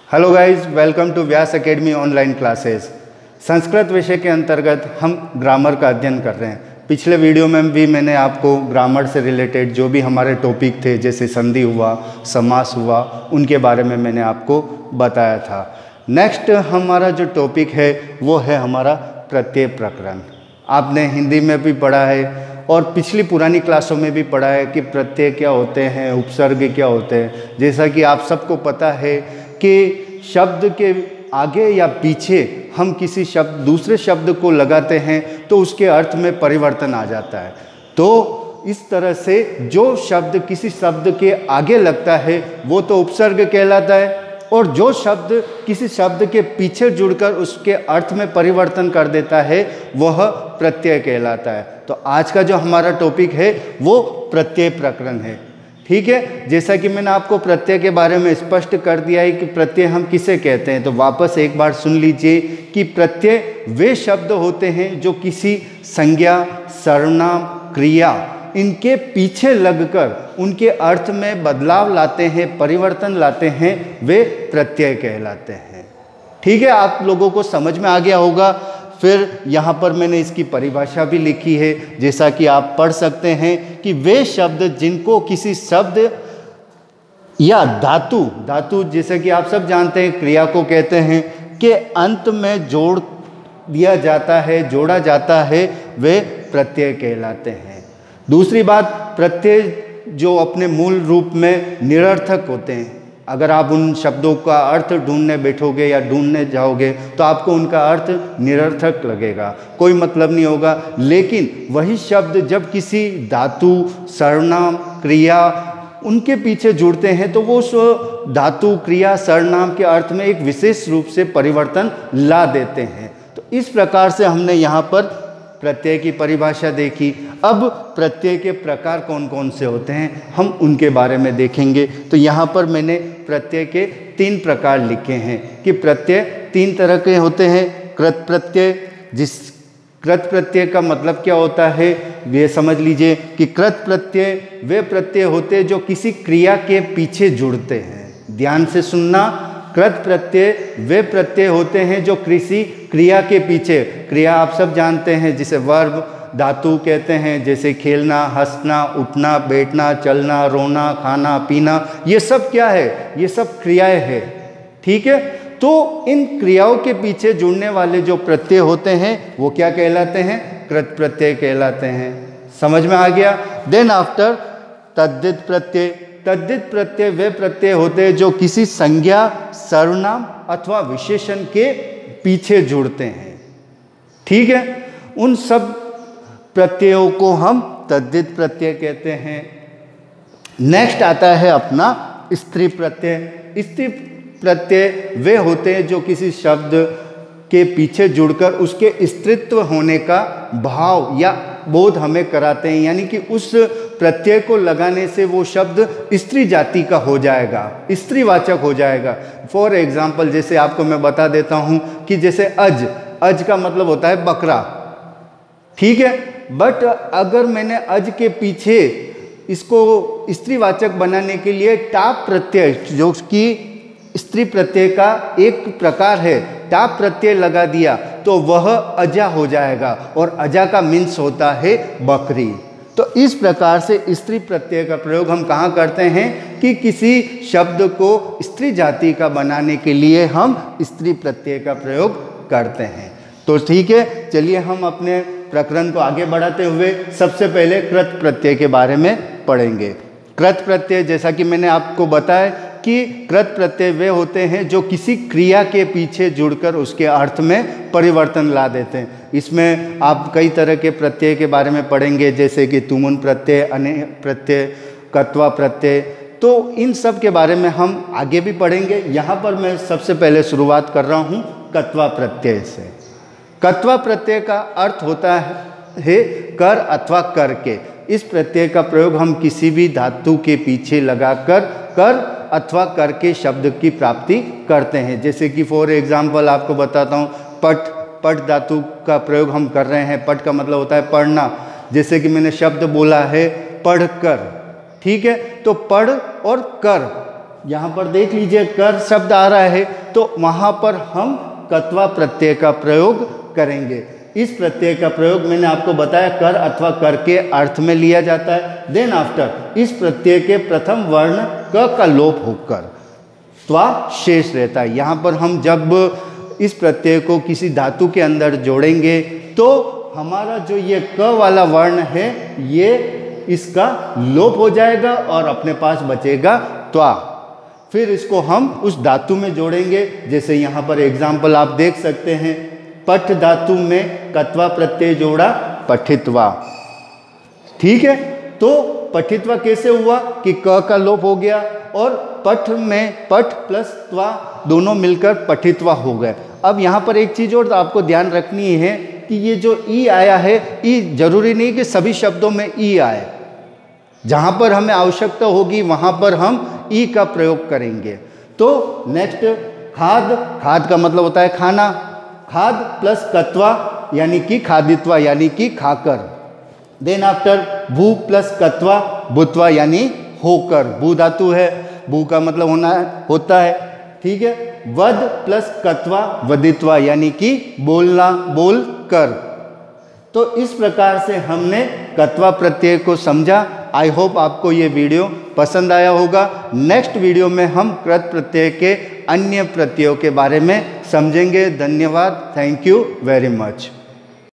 Hello guys, welcome to Vyas academy online classes. Sanskrit विषय के अंतर्गत हम ग्रामर का अध्ययन कर रहे हैं। पिछले वीडियो में भी मैंने आपको ग्रामर से रिलेटेड जो भी हमारे टॉपिक थे, जैसे संधि हुआ, समास हुआ, उनके बारे में मैंने आपको बताया था। नेक्स्ट हमारा जो टॉपिक है वो है हमारा प्रत्यय प्रकरण। आपने हिंदी में भी पढ़ा है और पिछली पुरानी क्लासों में भी पढ़ा है कि प्रत्यय क्या होते हैं, उपसर्ग क्या होते हैं। जैसा कि आप सबको पता है कि शब्द के आगे या पीछे हम किसी शब्द दूसरे शब्द को लगाते हैं तो उसके अर्थ में परिवर्तन आ जाता है। तो इस तरह से जो शब्द किसी शब्द के आगे लगता है वो तो उपसर्ग कहलाता है, और जो शब्द किसी शब्द के पीछे जुड़कर उसके अर्थ में परिवर्तन कर देता है वह प्रत्यय कहलाता है। तो आज का जो हमारा टॉपिक है वो प्रत्यय प्रकरण है। ठीक है, जैसा कि मैंने आपको प्रत्यय के बारे में स्पष्ट कर दिया है कि प्रत्यय हम किसे कहते हैं, तो वापस एक बार सुन लीजिए कि प्रत्यय वे शब्द होते हैं जो किसी संज्ञा, सर्वनाम, क्रिया इनके पीछे लगकर उनके अर्थ में बदलाव लाते हैं, परिवर्तन लाते हैं, वे प्रत्यय कहलाते हैं। ठीक है, आप लोगों को समझ में आ गया होगा। फिर यहाँ पर मैंने इसकी परिभाषा भी लिखी है, जैसा कि आप पढ़ सकते हैं कि वे शब्द जिनको किसी शब्द या धातु जैसे कि आप सब जानते हैं क्रिया को कहते हैं, के अंत में जोड़ दिया जाता है, जोड़ा जाता है, वे प्रत्यय कहलाते हैं। दूसरी बात, प्रत्यय जो अपने मूल रूप में निरर्थक होते हैं, अगर आप उन शब्दों का अर्थ ढूंढने बैठोगे या ढूंढने जाओगे तो आपको उनका अर्थ निरर्थक लगेगा, कोई मतलब नहीं होगा। लेकिन वही शब्द जब किसी धातु, सर्वनाम, क्रिया उनके पीछे जुड़ते हैं तो वो उस धातु, क्रिया, सर्वनाम के अर्थ में एक विशेष रूप से परिवर्तन ला देते हैं। तो इस प्रकार से हमने यहाँ पर प्रत्यय की परिभाषा देखी। अब प्रत्यय के प्रकार कौन कौन से होते हैं हम उनके बारे में देखेंगे। तो यहाँ पर मैंने प्रत्यय के 3 प्रकार लिखे हैं कि प्रत्यय 3 तरह के होते हैं। कृत प्रत्यय, कृत प्रत्यय का मतलब क्या होता है ये समझ लीजिए कि कृत प्रत्यय वे प्रत्यय होते हैं जो किसी क्रिया के पीछे जुड़ते हैं। ध्यान से सुनना, कृत प्रत्यय वे प्रत्यय होते हैं जो किसी क्रिया के पीछे, क्रिया आप सब जानते हैं जिसे वर्ब, धातु कहते हैं, जैसे खेलना, हंसना, उठना, बैठना, चलना, रोना, खाना, पीना, ये सब क्या है, ये सब क्रियाएं हैं। ठीक है, तो इन क्रियाओं के पीछे जुड़ने वाले जो प्रत्यय होते हैं वो क्या कहलाते हैं, कृत प्रत्यय कहलाते हैं। समझ में आ गया। देन आफ्टर तद्धित प्रत्यय, तद्धित प्रत्यय वे प्रत्यय होते हैं जो किसी संज्ञा, सर्वनाम अथवा विशेषण के पीछे जुड़ते हैं। ठीक है, उन सब प्रत्ययों को हम तद्धित प्रत्यय कहते हैं। नेक्स्ट आता है अपना स्त्री प्रत्यय। स्त्री प्रत्यय वे होते हैं जो किसी शब्द के पीछे जुड़कर उसके स्त्रीत्व होने का भाव या बोध हमें कराते हैं, यानी कि उस प्रत्यय को लगाने से वो शब्द स्त्री जाति का हो जाएगा, स्त्रीवाचक हो जाएगा। फॉर एग्जाम्पल जैसे आपको मैं बता देता हूँ कि जैसे अज का मतलब होता है बकरा। ठीक है, बट अगर मैंने अज के पीछे इसको स्त्रीवाचक बनाने के लिए टाप प्रत्यय, जो कि स्त्री प्रत्यय का एक प्रकार है, टाप प्रत्यय लगा दिया तो वह अजा हो जाएगा, और अजा का मीन्स होता है बकरी। तो इस प्रकार से स्त्री प्रत्यय का प्रयोग हम कहाँ करते हैं कि किसी शब्द को स्त्री जाति का बनाने के लिए हम स्त्री प्रत्यय का प्रयोग करते हैं। तो ठीक है, चलिए हम अपने प्रकरण को आगे बढ़ाते हुए सबसे पहले कृत प्रत्यय के बारे में पढ़ेंगे। कृत प्रत्यय, जैसा कि मैंने आपको बताया कि कृत प्रत्यय वे होते हैं जो किसी क्रिया के पीछे जुड़कर उसके अर्थ में परिवर्तन ला देते हैं। इसमें आप कई तरह के प्रत्यय के बारे में पढ़ेंगे, जैसे कि तुमुन प्रत्यय, अने प्रत्यय, कत्वा प्रत्यय। तो इन सब के बारे में हम आगे भी पढ़ेंगे। यहाँ पर मैं सबसे पहले शुरुआत कर रहा हूँ कत्वा प्रत्यय से। कत्वा प्रत्यय का अर्थ होता है कर अथवा करके। इस प्रत्यय का प्रयोग हम किसी भी धातु के पीछे लगाकर कर अथवा करके शब्द की प्राप्ति करते हैं। जैसे कि फॉर एग्जाम्पल आपको बताता हूँ, पट धातु का प्रयोग हम कर रहे हैं। पट का मतलब होता है पढ़ना। जैसे कि मैंने शब्द बोला है पढ़कर। ठीक है, तो पढ़ और कर यहाँ पर देख लीजिए कर शब्द आ रहा है, तो वहाँ पर हम कत्वा प्रत्यय का प्रयोग करेंगे। इस प्रत्यय का प्रयोग मैंने आपको बताया कर अथवा कर के अर्थ में लिया जाता है। देन आफ्टर इस प्रत्यय के प्रथम वर्ण क का लोप होकर त्वा शेष रहता है। यहाँ पर हम जब इस प्रत्यय को किसी धातु के अंदर जोड़ेंगे तो हमारा जो ये क वाला वर्ण है ये इसका लोप हो जाएगा और अपने पास बचेगा त्वा। फिर इसको हम उस धातु में जोड़ेंगे। जैसे यहाँ पर एग्जाम्पल आप देख सकते हैं, पठ धातु में कत्वा प्रत्यय जोड़ा पठित्वा। ठीक है, तो पठित्वा कैसे हुआ कि क का लोप हो गया और पठ में पठ प्लस त्वा दोनों मिलकर पठित्वा हो गए। अब यहाँ पर एक चीज़ और आपको ध्यान रखनी है कि ये जो ई आया है, ई जरूरी नहीं कि सभी शब्दों में ई आए। जहाँ पर हमें आवश्यकता होगी वहाँ पर हम ई का प्रयोग करेंगे। तो नेक्स्ट खाद, खाद का मतलब होता है खाना। खाद प्लस कत्वा यानी कि खादित्वा यानी कि खाकर। देन आफ्टर भू प्लस कत्वा भूत्वा यानी होकर। भू धातु है, भू का मतलब होता है। ठीक है, वद प्लस कत्वा वदित्वा यानी कि बोलना, बोल कर। तो इस प्रकार से हमने कत्वा प्रत्यय को समझा। आई होप आपको ये वीडियो पसंद आया होगा। नेक्स्ट वीडियो में हम कृत प्रत्यय के अन्य प्रत्ययों के बारे में समझेंगे। धन्यवाद, थैंक यू वेरी मच।